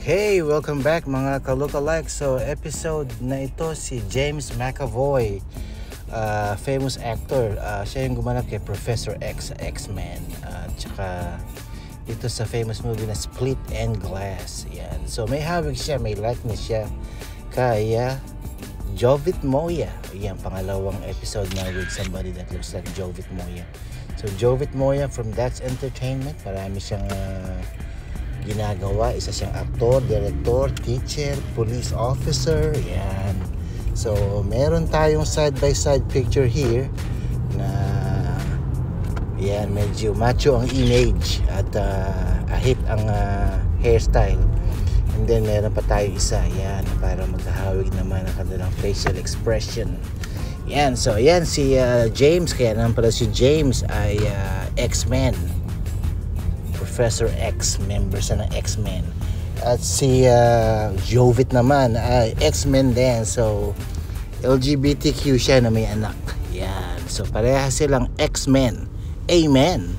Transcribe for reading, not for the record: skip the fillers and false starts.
Hey! Welcome back mga ka-lookalike. So episode na ito si James McAvoy, famous actor. Siya yung gumanap kay Professor X sa X-Men. Tsaka dito sa famous movie na Split and Glass. Yan. So may hawig siya, may likeness siya kay Jovit Moya. Yan, pangalawang episode na with somebody that looks like Jovit Moya. So Jovit Moya from That's Entertainment. Marami siyang ginagawa. Isa siyang aktor, director, teacher, police officer. Yan. So meron tayong side by side picture here na yan, medyo macho ang image at ahit ang hairstyle. And then meron pa tayo isa, yan, para maghahawig naman ang kanilang facial expression. Yan, so yan si James, kaya naman pala si James ay X-Men, Professor X, members ng X-Men. At si Jovit naman ay X-Men din. So LGBTQ siya na may anak. Yan, so pareha silang X-Men. Amen.